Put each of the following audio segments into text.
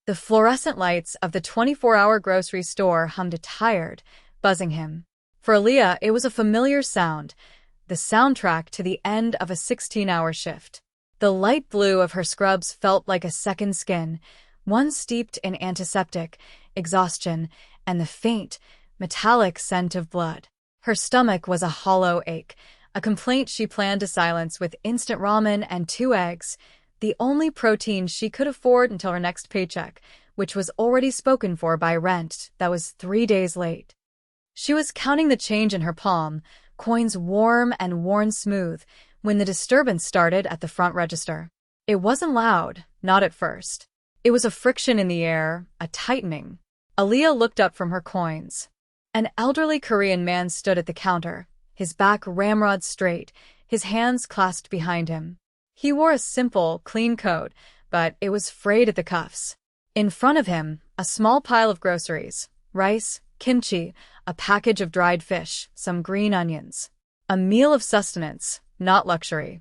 The fluorescent lights of the 24-hour grocery store hummed tired, buzzing him. For Aaliyah, it was a familiar sound, the soundtrack to the end of a 16-hour shift. The light blue of her scrubs felt like a second skin, one steeped in antiseptic, exhaustion, and the faint, metallic scent of blood. Her stomach was a hollow ache, a complaint she planned to silence with instant ramen and 2 eggs, the only protein she could afford until her next paycheck, which was already spoken for by rent that was 3 days late. She was counting the change in her palm, coins warm and worn smooth, when the disturbance started at the front register. It wasn't loud, not at first. It was a friction in the air, a tightening. Aaliyah looked up from her coins. An elderly Korean man stood at the counter, his back ramrod straight, his hands clasped behind him. He wore a simple, clean coat, but it was frayed at the cuffs. In front of him, a small pile of groceries, rice, kimchi, a package of dried fish, some green onions. A meal of sustenance, not luxury.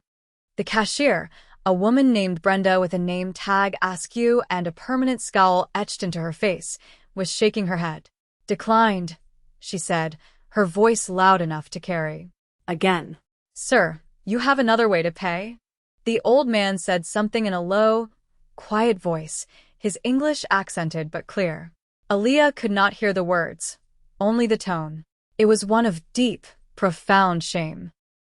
The cashier, a woman named Brenda with a name tag askew and a permanent scowl etched into her face, was shaking her head. "Declined," she said, her voice loud enough to carry. Again. "Sir, you have another way to pay?" The old man said something in a low, quiet voice, his English accented but clear. Aaliyah could not hear the words, only the tone. It was one of deep, profound shame.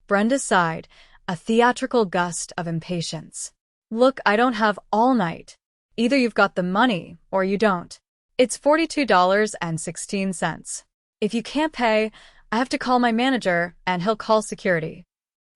Brenda sighed, a theatrical gust of impatience. "Look, I don't have all night. Either you've got the money, or you don't. It's $42.16. If you can't pay, I have to call my manager, and he'll call security."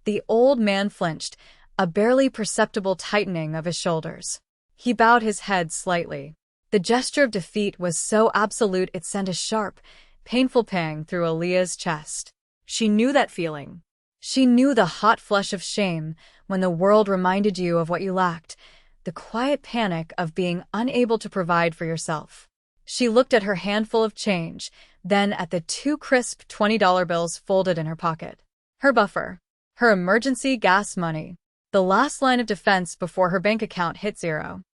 The old man flinched, a barely perceptible tightening of his shoulders. He bowed his head slightly. The gesture of defeat was so absolute it sent a sharp, painful pang through Aaliyah's chest. She knew that feeling. She knew the hot flush of shame when the world reminded you of what you lacked, the quiet panic of being unable to provide for yourself. She looked at her handful of change, then at the 2 crisp $20 bills folded in her pocket. Her buffer. Her emergency gas money. The last line of defense before her bank account hit zero.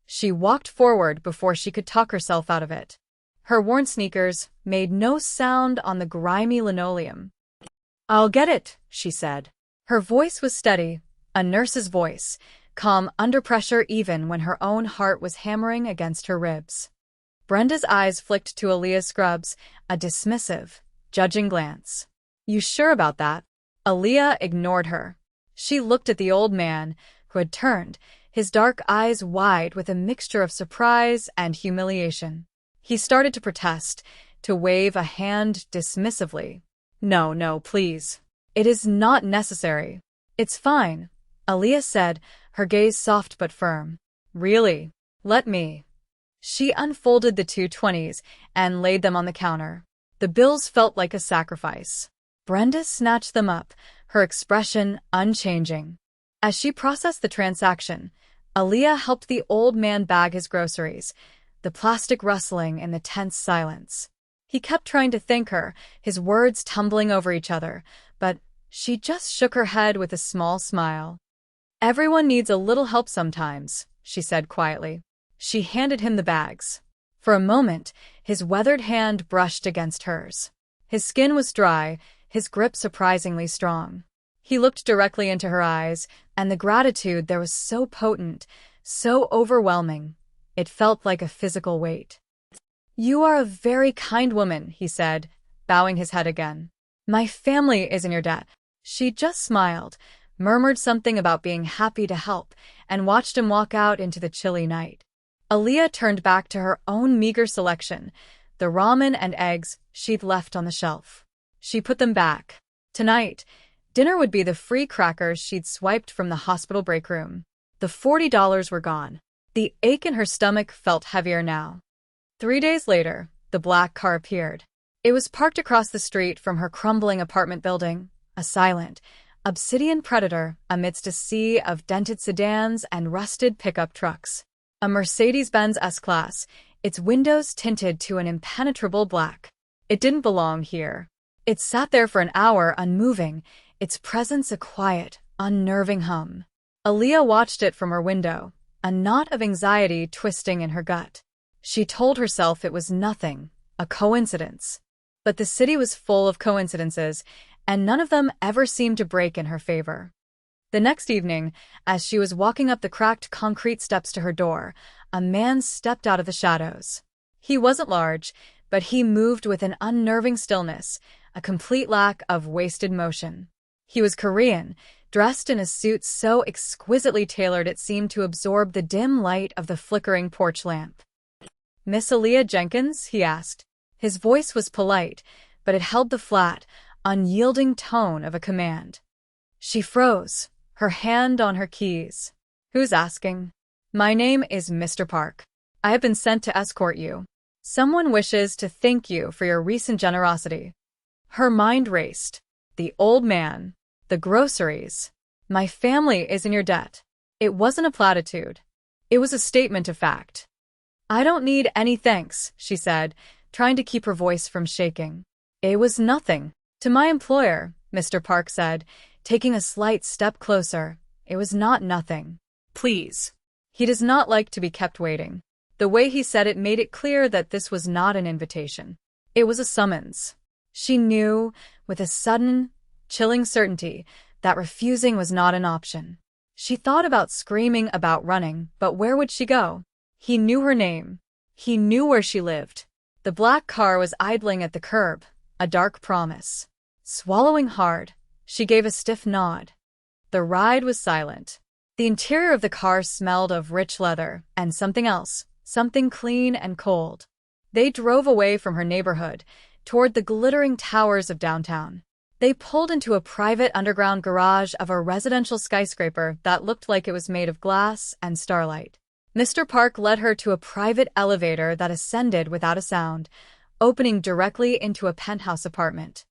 She walked forward before she could talk herself out of it. Her worn sneakers made no sound on the grimy linoleum. "I'll get it," she said. Her voice was steady, a nurse's voice, calm under pressure even when her own heart was hammering against her ribs. Brenda's eyes flicked to Aaliyah's scrubs, a dismissive, judging glance. "You sure about that?" Aaliyah ignored her. She looked at the old man, who had turned, his dark eyes wide with a mixture of surprise and humiliation. He started to protest, to wave a hand dismissively. "No, no, please. It is not necessary." "It's fine," Aaliyah said, her gaze soft but firm. "Really? Let me." She unfolded the 2 20s and laid them on the counter. The bills felt like a sacrifice. Brenda snatched them up, her expression unchanging. As she processed the transaction, Aaliyah helped the old man bag his groceries, the plastic rustling in the tense silence. He kept trying to thank her, his words tumbling over each other, but she just shook her head with a small smile. "Everyone needs a little help sometimes," she said quietly. She handed him the bags. For a moment, his weathered hand brushed against hers. His skin was dry, his grip surprisingly strong. He looked directly into her eyes, and the gratitude there was so potent, so overwhelming. It felt like a physical weight. "You are a very kind woman," he said, bowing his head again. "My family is in your debt." She just smiled, murmured something about being happy to help, and watched him walk out into the chilly night. Aaliyah turned back to her own meager selection, the ramen and eggs she'd left on the shelf. She put them back. Tonight, dinner would be the free crackers she'd swiped from the hospital break room. The $40 were gone. The ache in her stomach felt heavier now. 3 days later, the black car appeared. It was parked across the street from her crumbling apartment building, a silent, obsidian predator amidst a sea of dented sedans and rusted pickup trucks. A Mercedes-Benz S-Class, its windows tinted to an impenetrable black. It didn't belong here. It sat there for an hour unmoving, its presence a quiet, unnerving hum. Aaliyah watched it from her window, a knot of anxiety twisting in her gut. She told herself it was nothing, a coincidence. But the city was full of coincidences, and none of them ever seemed to break in her favor. The next evening, as she was walking up the cracked concrete steps to her door, a man stepped out of the shadows. He wasn't large, but he moved with an unnerving stillness, a complete lack of wasted motion. He was Korean, dressed in a suit so exquisitely tailored it seemed to absorb the dim light of the flickering porch lamp. "Miss Aaliyah Jenkins?" he asked. His voice was polite, but it held the flat, unyielding tone of a command. She froze, her hand on her keys. "Who's asking?" "My name is Mr. Park. I have been sent to escort you. Someone wishes to thank you for your recent generosity." Her mind raced. The old man. The groceries. "My family is in your debt." It wasn't a platitude. It was a statement of fact. "I don't need any thanks," she said, trying to keep her voice from shaking. "It was nothing. To my employer," Mr. Park said, taking a slight step closer. "It was not nothing. Please." He does not like to be kept waiting. The way he said it made it clear that this was not an invitation. It was a summons. She knew, with a sudden, chilling certainty, that refusing was not an option. She thought about screaming, about running, but where would she go? He knew her name. He knew where she lived. The black car was idling at the curb, a dark promise. Swallowing hard, she gave a stiff nod. The ride was silent. The interior of the car smelled of rich leather and something else, something clean and cold. They drove away from her neighborhood, toward the glittering towers of downtown. They pulled into a private underground garage of a residential skyscraper that looked like it was made of glass and starlight. Mr. Park led her to a private elevator that ascended without a sound, opening directly into a penthouse apartment.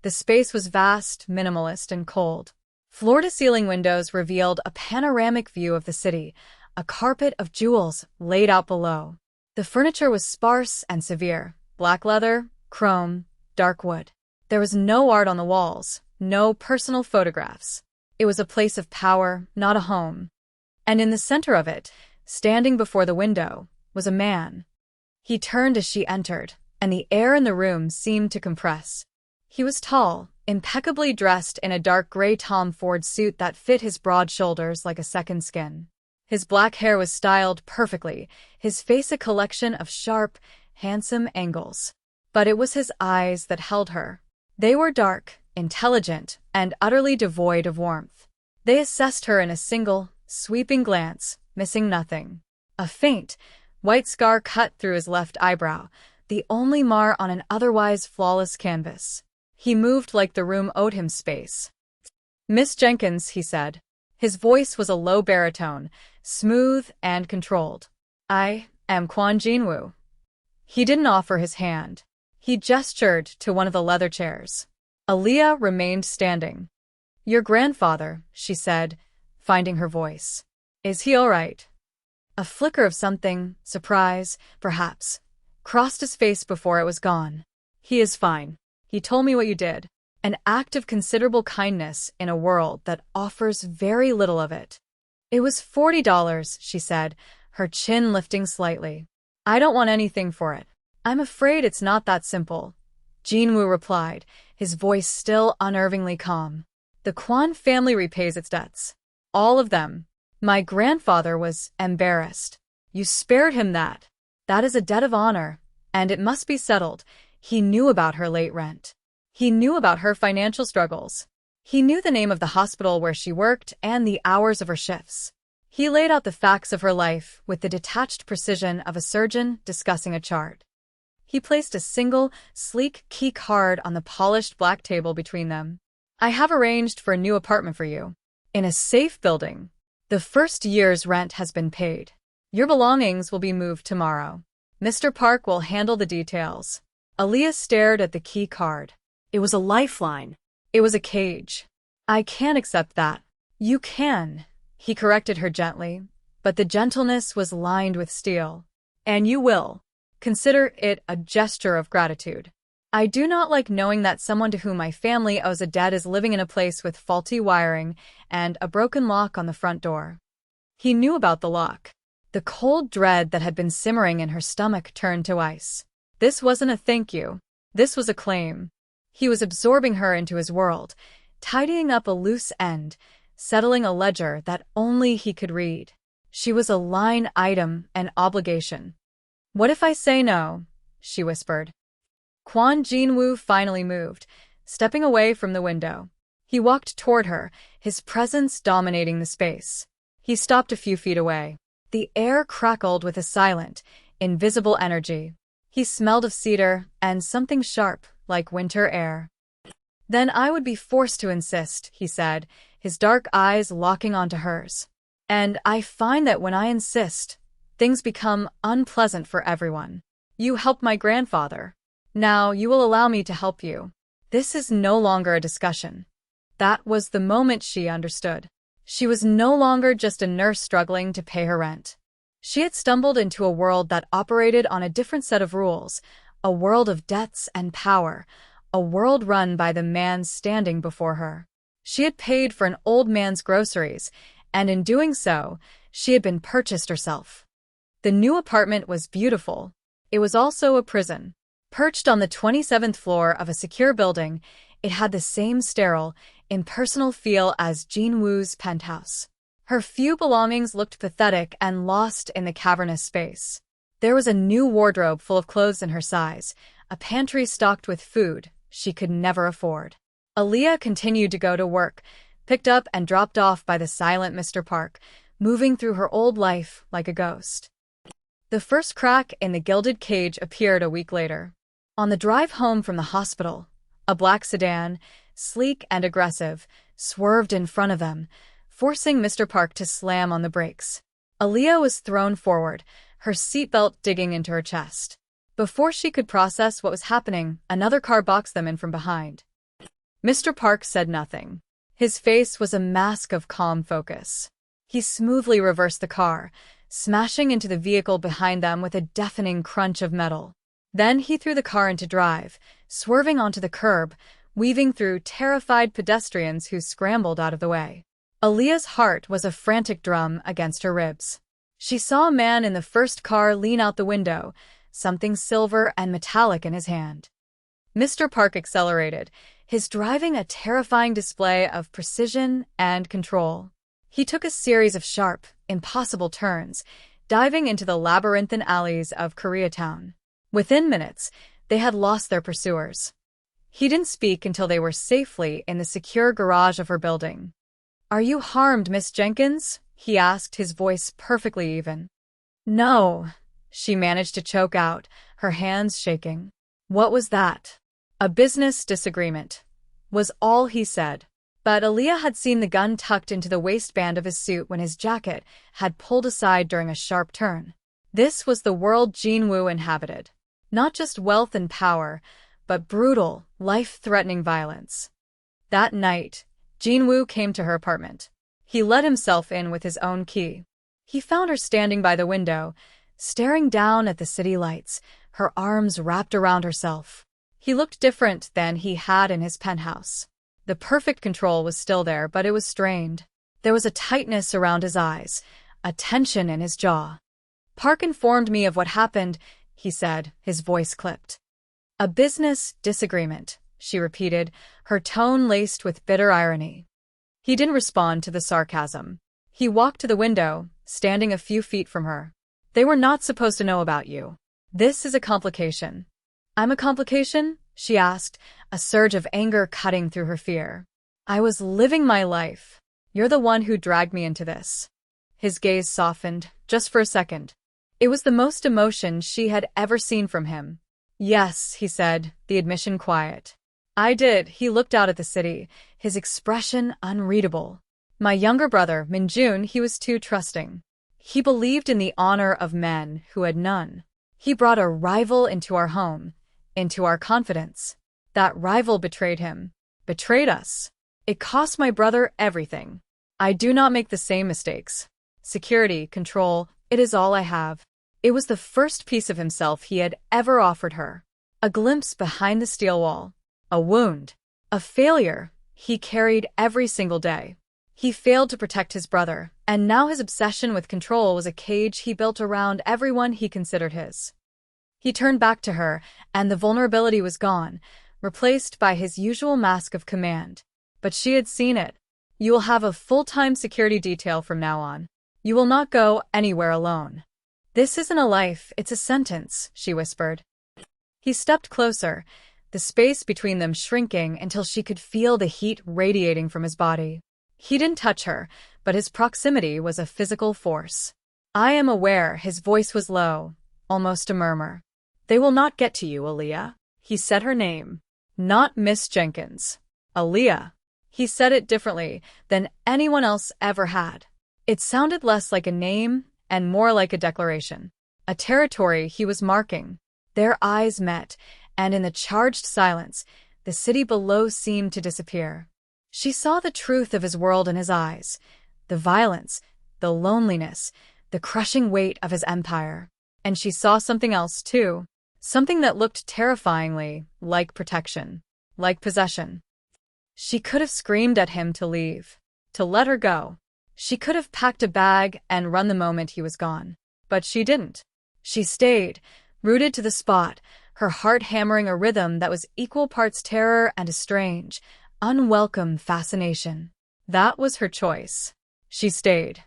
The space was vast, minimalist, and cold. Floor-to-ceiling windows revealed a panoramic view of the city, a carpet of jewels laid out below. The furniture was sparse and severe, black leather, chrome, dark wood. There was no art on the walls, no personal photographs. It was a place of power, not a home. And in the center of it, standing before the window, was a man. He turned as she entered, and the air in the room seemed to compress. He was tall, impeccably dressed in a dark gray Tom Ford suit that fit his broad shoulders like a second skin. His black hair was styled perfectly, his face a collection of sharp, handsome angles. But it was his eyes that held her. They were dark, intelligent, and utterly devoid of warmth. They assessed her in a single, sweeping glance, missing nothing. A faint, white scar cut through his left eyebrow, the only mar on an otherwise flawless canvas. He moved like the room owed him space. "Miss Jenkins," he said. His voice was a low baritone, smooth and controlled. "I am Kwon Jinwoo." He didn't offer his hand. He gestured to one of the leather chairs. Aaliyah remained standing. "Your grandfather," she said, finding her voice. "Is he all right?" A flicker of something, surprise, perhaps, crossed his face before it was gone. "He is fine. He told me what you did. An act of considerable kindness in a world that offers very little of it." "It was $40, she said, her chin lifting slightly. "I don't want anything for it." "I'm afraid it's not that simple," Jinwoo replied, his voice still unnervingly calm. "The Kwon family repays its debts. All of them. My grandfather was embarrassed. You spared him that. That is a debt of honor, and it must be settled." He knew about her late rent. He knew about her financial struggles. He knew the name of the hospital where she worked and the hours of her shifts. He laid out the facts of her life with the detached precision of a surgeon discussing a chart. He placed a single, sleek key card on the polished black table between them. "I have arranged for a new apartment for you. In a safe building. The first year's rent has been paid. Your belongings will be moved tomorrow. Mr. Park will handle the details." Aaliyah stared at the key card. It was a lifeline. It was a cage. "I can't accept that." "You can," he corrected her gently, but the gentleness was lined with steel. "And you will. Consider it a gesture of gratitude. I do not like knowing that someone to whom my family owes a debt is living in a place with faulty wiring and a broken lock on the front door." He knew about the lock. The cold dread that had been simmering in her stomach turned to ice. This wasn't a thank you. This was a claim. He was absorbing her into his world, tidying up a loose end, settling a ledger that only he could read. She was a line item, an obligation. "What if I say no?" she whispered. Kwon Jin-woo finally moved, stepping away from the window. He walked toward her, his presence dominating the space. He stopped a few feet away. The air crackled with a silent, invisible energy. He smelled of cedar and something sharp, like winter air. "Then I would be forced to insist," he said, his dark eyes locking onto hers. "And I find that when I insist, things become unpleasant for everyone. You helped my grandfather. Now you will allow me to help you. This is no longer a discussion." That was the moment she understood. She was no longer just a nurse struggling to pay her rent. She had stumbled into a world that operated on a different set of rules, a world of debts and power, a world run by the man standing before her. She had paid for an old man's groceries, and in doing so, she had been purchased herself. The new apartment was beautiful. It was also a prison. Perched on the 27th floor of a secure building, it had the same sterile, impersonal feel as Jin-woo's penthouse. Her few belongings looked pathetic and lost in the cavernous space. There was a new wardrobe full of clothes in her size, a pantry stocked with food she could never afford. Aaliyah continued to go to work, picked up and dropped off by the silent Mr. Park, moving through her old life like a ghost. The first crack in the gilded cage appeared a week later. On the drive home from the hospital, a black sedan, sleek and aggressive, swerved in front of them, forcing Mr. Park to slam on the brakes. Aaliyah was thrown forward, her seatbelt digging into her chest. Before she could process what was happening, another car boxed them in from behind. Mr. Park said nothing. His face was a mask of calm focus. He smoothly reversed the car, smashing into the vehicle behind them with a deafening crunch of metal. Then he threw the car into drive, swerving onto the curb, weaving through terrified pedestrians who scrambled out of the way. Aaliyah's heart was a frantic drum against her ribs. She saw a man in the first car lean out the window, something silver and metallic in his hand. Mr. Park accelerated, his driving a terrifying display of precision and control. He took a series of sharp, impossible turns, diving into the labyrinthine alleys of Koreatown. Within minutes, they had lost their pursuers. He didn't speak until they were safely in the secure garage of her building. "Are you harmed, Miss Jenkins?" he asked, his voice perfectly even. "No," she managed to choke out, her hands shaking. "What was that?" "A business disagreement," was all he said. But Aaliyah had seen the gun tucked into the waistband of his suit when his jacket had pulled aside during a sharp turn. This was the world Jin-woo inhabited. Not just wealth and power, but brutal, life-threatening violence. That night, Jin-woo came to her apartment. He let himself in with his own key. He found her standing by the window, staring down at the city lights, her arms wrapped around herself. He looked different than he had in his penthouse. The perfect control was still there, but it was strained. There was a tightness around his eyes, a tension in his jaw. "Park informed me of what happened," he said, his voice clipped. "A business disagreement," she repeated, her tone laced with bitter irony. He didn't respond to the sarcasm. He walked to the window, standing a few feet from her. "They were not supposed to know about you. This is a complication." "I'm a complication?" she asked, a surge of anger cutting through her fear. "I was living my life. You're the one who dragged me into this." His gaze softened, just for a second. It was the most emotion she had ever seen from him. "Yes," he said, the admission quiet. "I did." He looked out at the city, his expression unreadable. "My younger brother, Min-jun, he was too trusting. He believed in the honor of men who had none. He brought a rival into our home, into our confidence. That rival betrayed him, betrayed us. It cost my brother everything. I do not make the same mistakes. Security, control, it is all I have." It was the first piece of himself he had ever offered her. A glimpse behind the steel wall. A wound. A failure he carried every single day. He failed to protect his brother, and now his obsession with control was a cage he built around everyone he considered his. He turned back to her, and the vulnerability was gone, replaced by his usual mask of command. But she had seen it. "You will have a full-time security detail from now on. You will not go anywhere alone." "This isn't a life, it's a sentence," she whispered. He stepped closer, the space between them shrinking until she could feel the heat radiating from his body. He didn't touch her, but his proximity was a physical force. "I am aware," his voice was low, almost a murmur. "They will not get to you, Aaliyah." He said her name. Not Miss Jenkins. Aaliyah. He said it differently than anyone else ever had. It sounded less like a name and more like a declaration. A territory he was marking. Their eyes met, and in the charged silence, the city below seemed to disappear. She saw the truth of his world in his eyes, the violence, the loneliness, the crushing weight of his empire. And she saw something else, too. Something that looked terrifyingly like protection, like possession. She could have screamed at him to leave, to let her go. She could have packed a bag and run the moment he was gone. But she didn't. She stayed, rooted to the spot, her heart hammering a rhythm that was equal parts terror and a strange, unwelcome fascination. That was her choice. She stayed.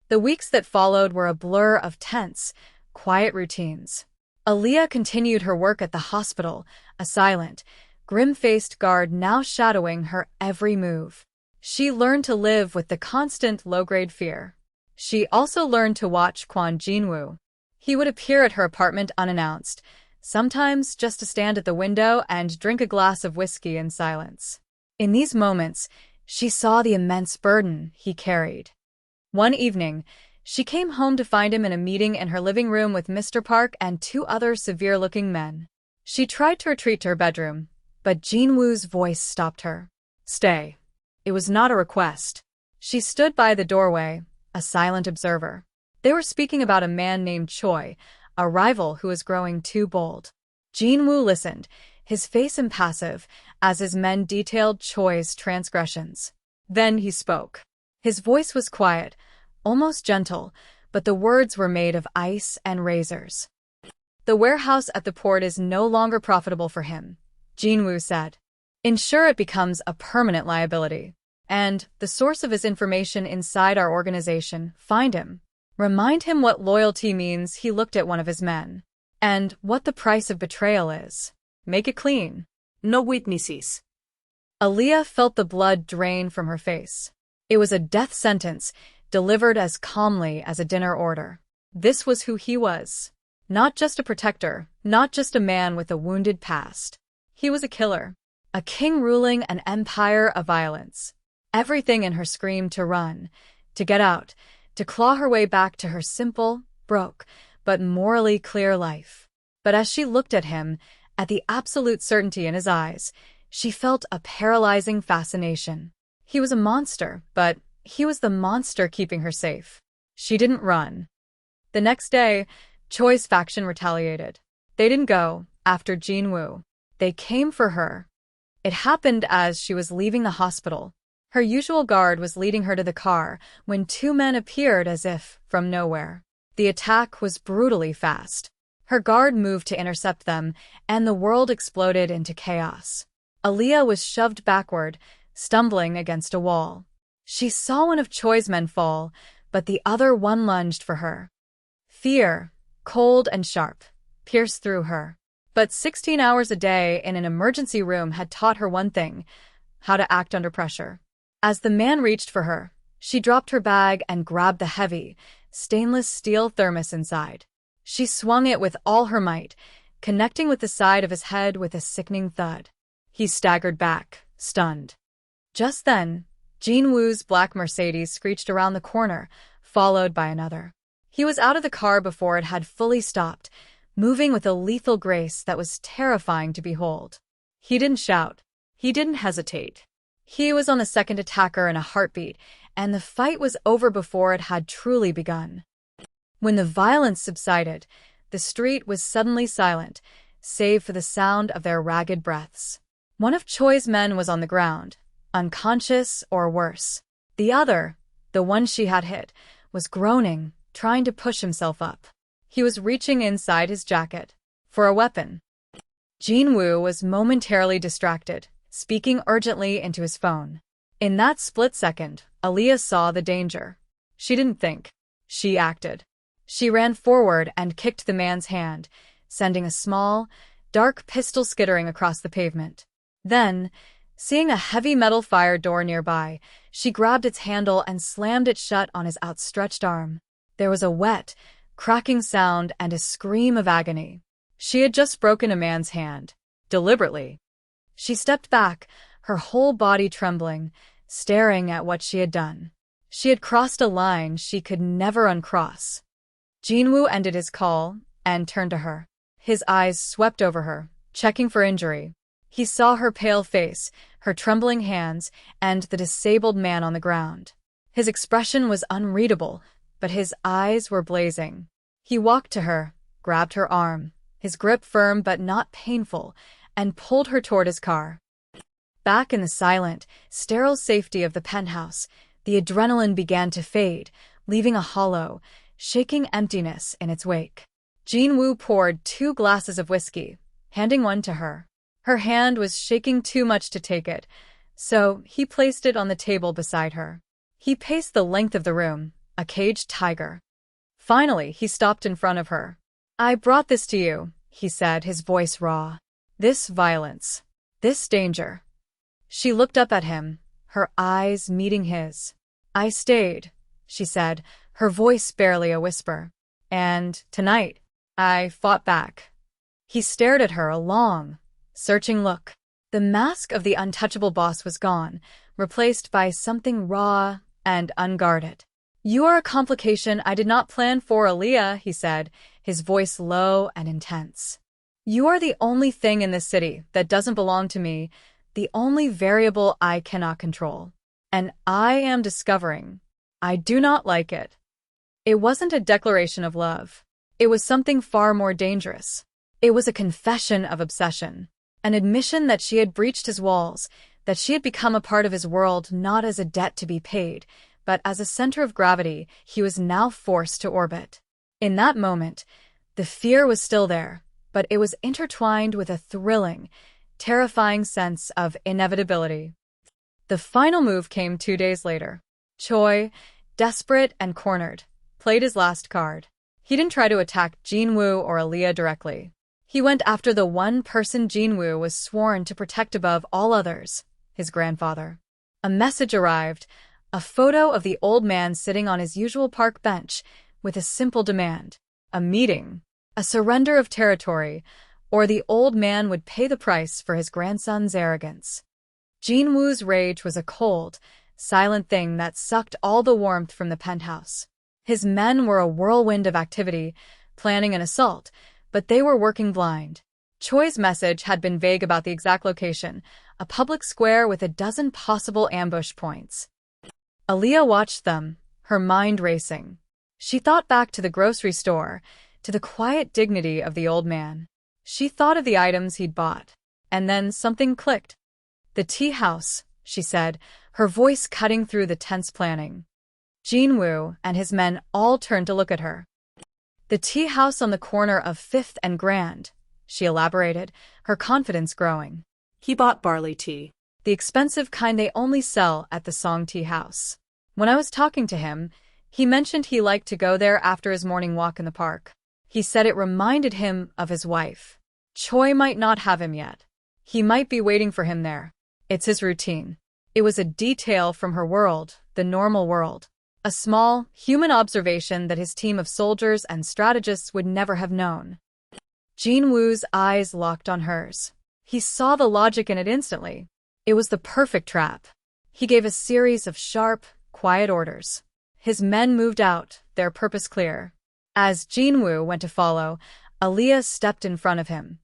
The weeks that followed were a blur of tense, quiet routines. Aaliyah continued her work at the hospital, a silent, grim-faced guard now shadowing her every move. She learned to live with the constant low-grade fear. She also learned to watch Kwon Jinwoo. He would appear at her apartment unannounced, sometimes just to stand at the window and drink a glass of whiskey in silence. In these moments, she saw the immense burden he carried. One evening, she came home to find him in a meeting in her living room with Mr. Park and two other severe-looking men. She tried to retreat to her bedroom, but Jinwoo's voice stopped her. "Stay." It was not a request. She stood by the doorway, a silent observer. They were speaking about a man named Choi, a rival who was growing too bold. Jinwoo listened, his face impassive, as his men detailed Choi's transgressions. Then he spoke. His voice was quiet, almost gentle, but the words were made of ice and razors. "The warehouse at the port is no longer profitable for him," Jinwoo said. "Ensure it becomes a permanent liability. And the source of his information inside our organization, find him. Remind him what loyalty means." He looked at one of his men. "And what the price of betrayal is. Make it clean. No witnesses." Aaliyah felt the blood drain from her face. It was a death sentence, delivered as calmly as a dinner order. This was who he was. Not just a protector, not just a man with a wounded past. He was a killer. A king ruling an empire of violence. Everything in her screamed to run, to get out, to claw her way back to her simple, broke, but morally clear life. But as she looked at him, at the absolute certainty in his eyes, she felt a paralyzing fascination. He was a monster, but he was the monster keeping her safe. She didn't run. The next day, Choi's faction retaliated. They didn't go after Jinwoo. They came for her. It happened as she was leaving the hospital. Her usual guard was leading her to the car when two men appeared as if from nowhere. The attack was brutally fast. Her guard moved to intercept them, and the world exploded into chaos. Aaliyah was shoved backward, stumbling against a wall. She saw one of Choi's men fall, but the other one lunged for her. Fear, cold and sharp, pierced through her. But 16 hours a day in an emergency room had taught her one thing: how to act under pressure. As the man reached for her, she dropped her bag and grabbed the heavy, stainless steel thermos inside. She swung it with all her might, connecting with the side of his head with a sickening thud. He staggered back, stunned. Just then, Jinwoo's black Mercedes screeched around the corner, followed by another. He was out of the car before it had fully stopped, moving with a lethal grace that was terrifying to behold. He didn't shout. He didn't hesitate. He was on the second attacker in a heartbeat, and the fight was over before it had truly begun. When the violence subsided, the street was suddenly silent, save for the sound of their ragged breaths. One of Choi's men was on the ground, unconscious or worse. The other, the one she had hit, was groaning, trying to push himself up. He was reaching inside his jacket for a weapon. Jinwoo was momentarily distracted, speaking urgently into his phone. In that split second, Aaliyah saw the danger. She didn't think. She acted. She ran forward and kicked the man's hand, sending a small, dark pistol skittering across the pavement. Then, seeing a heavy metal fire door nearby, she grabbed its handle and slammed it shut on his outstretched arm. There was a wet, cracking sound and a scream of agony. She had just broken a man's hand, deliberately. She stepped back, her whole body trembling, staring at what she had done. She had crossed a line she could never uncross. Jinwoo ended his call and turned to her. His eyes swept over her, checking for injury. He saw her pale face, her trembling hands, and the disabled man on the ground. His expression was unreadable, but his eyes were blazing. He walked to her, grabbed her arm, his grip firm but not painful, and pulled her toward his car. Back in the silent, sterile safety of the penthouse, the adrenaline began to fade, leaving a hollow, shaking emptiness in its wake. Jinwoo poured 2 glasses of whiskey, handing one to her. Her hand was shaking too much to take it, so he placed it on the table beside her. He paced the length of the room, a caged tiger. Finally, he stopped in front of her. "I brought this to you," he said, his voice raw. "This violence. This danger." She looked up at him, her eyes meeting his. "I stayed," she said, her voice barely a whisper. "And tonight, I fought back." He stared at her a long, searching look. The mask of the untouchable boss was gone, replaced by something raw and unguarded. "You are a complication I did not plan for, Aaliyah," he said, his voice low and intense. "You are the only thing in this city that doesn't belong to me, the only variable I cannot control. And I am discovering I do not like it." It wasn't a declaration of love. It was something far more dangerous. It was a confession of obsession, an admission that she had breached his walls, that she had become a part of his world not as a debt to be paid, but as a center of gravity he was now forced to orbit. In that moment, the fear was still there, but it was intertwined with a thrilling, terrifying sense of inevitability. The final move came 2 days later. Choi, desperate and cornered, played his last card. He didn't try to attack Jinwoo or Aaliyah directly. He went after the one person Jinwoo was sworn to protect above all others, his grandfather. A message arrived, a photo of the old man sitting on his usual park bench, with a simple demand: a meeting, a surrender of territory, or the old man would pay the price for his grandson's arrogance. Jinwoo's rage was a cold, silent thing that sucked all the warmth from the penthouse. His men were a whirlwind of activity, planning an assault, but they were working blind. Choi's message had been vague about the exact location, a public square with a dozen possible ambush points. Aaliyah watched them, her mind racing. She thought back to the grocery store, to the quiet dignity of the old man. She thought of the items he'd bought. And then something clicked. "The tea house," she said, her voice cutting through the tense planning. Jinwoo and his men all turned to look at her. "The tea house on the corner of 5th and Grand," she elaborated, her confidence growing. He bought barley tea. "The expensive kind they only sell at the Song Tea House. When I was talking to him, he mentioned he liked to go there after his morning walk in the park. He said it reminded him of his wife. Choi might not have him yet. He might be waiting for him there. It's his routine." It was a detail from her world, the normal world. A small, human observation that his team of soldiers and strategists would never have known. Jinwoo's eyes locked on hers. He saw the logic in it instantly. It was the perfect trap. He gave a series of sharp, quiet orders. His men moved out, their purpose clear. As Jinwoo went to follow, Aaliyah stepped in front of him.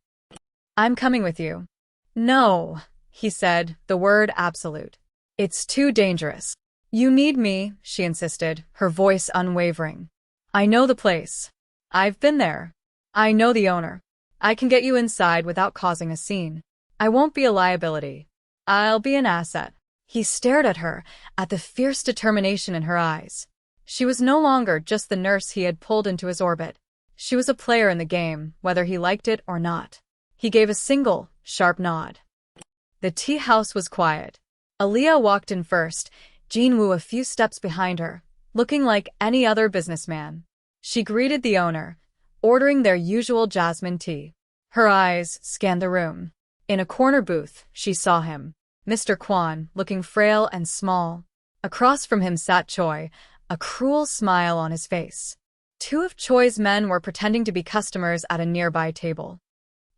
"I'm coming with you." "No," he said, the word absolute. "It's too dangerous." "You need me," she insisted, her voice unwavering. "I know the place. I've been there. I know the owner. I can get you inside without causing a scene. I won't be a liability. I'll be an asset." He stared at her, at the fierce determination in her eyes. She was no longer just the nurse he had pulled into his orbit. She was a player in the game, whether he liked it or not. He gave a single, sharp nod. The tea house was quiet. Aaliyah walked in first, Jinwoo a few steps behind her, looking like any other businessman. She greeted the owner, ordering their usual jasmine tea. Her eyes scanned the room. In a corner booth, she saw him, Mr. Kwon, looking frail and small. Across from him sat Choi, a cruel smile on his face. Two of Choi's men were pretending to be customers at a nearby table.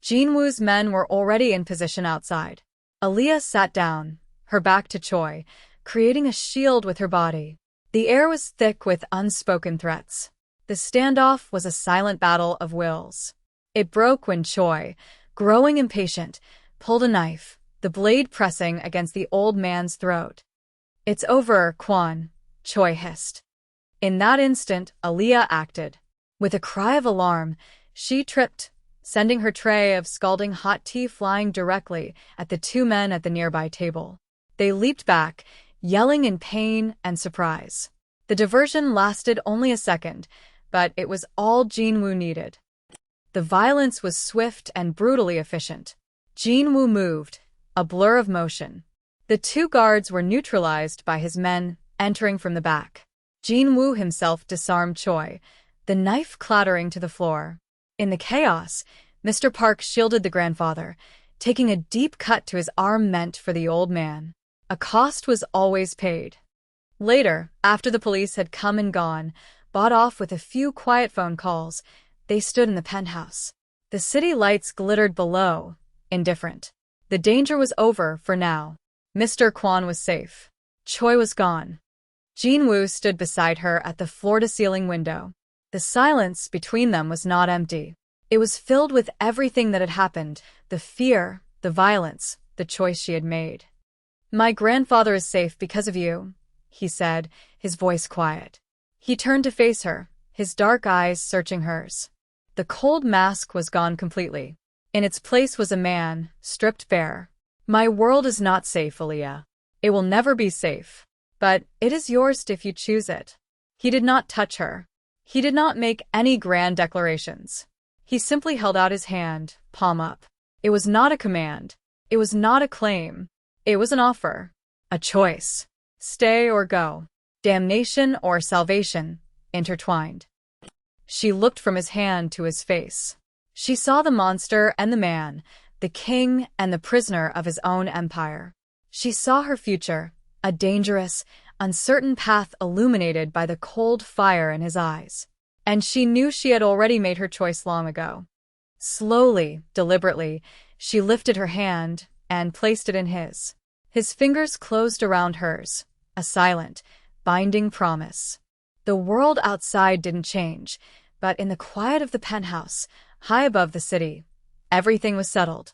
Jinwoo's men were already in position outside. Aaliyah sat down, her back to Choi, creating a shield with her body. The air was thick with unspoken threats. The standoff was a silent battle of wills. It broke when Choi, growing impatient, pulled a knife, the blade pressing against the old man's throat. "It's over, Kwon," Choi hissed. In that instant, Aaliyah acted. With a cry of alarm, she tripped, sending her tray of scalding hot tea flying directly at the two men at the nearby table. They leaped back, yelling in pain and surprise. The diversion lasted only a second, but it was all Jinwoo needed. The violence was swift and brutally efficient. Jinwoo moved, a blur of motion. The two guards were neutralized by his men entering from the back. Jinwoo himself disarmed Choi, the knife clattering to the floor. In the chaos, Mr. Park shielded the grandfather, taking a deep cut to his arm meant for the old man. A cost was always paid. Later, after the police had come and gone, bought off with a few quiet phone calls, they stood in the penthouse. The city lights glittered below, indifferent. The danger was over for now. Mr. Kwon was safe. Choi was gone. Jinwoo stood beside her at the floor-to-ceiling window. The silence between them was not empty. It was filled with everything that had happened, the fear, the violence, the choice she had made. "My grandfather is safe because of you," he said, his voice quiet. He turned to face her, his dark eyes searching hers. The cold mask was gone completely. In its place was a man, stripped bare. "My world is not safe, Aaliyah. It will never be safe. But it is yours if you choose it." He did not touch her. He did not make any grand declarations. He simply held out his hand, palm up. It was not a command. It was not a claim. It was an offer. A choice. Stay or go. Damnation or salvation, intertwined. She looked from his hand to his face. She saw the monster and the man, the king and the prisoner of his own empire. She saw her future, a dangerous, uncertain path illuminated by the cold fire in his eyes. And she knew she had already made her choice long ago. Slowly, deliberately, she lifted her hand and placed it in his. His fingers closed around hers, a silent, binding promise. The world outside didn't change, but in the quiet of the penthouse, high above the city, everything was settled.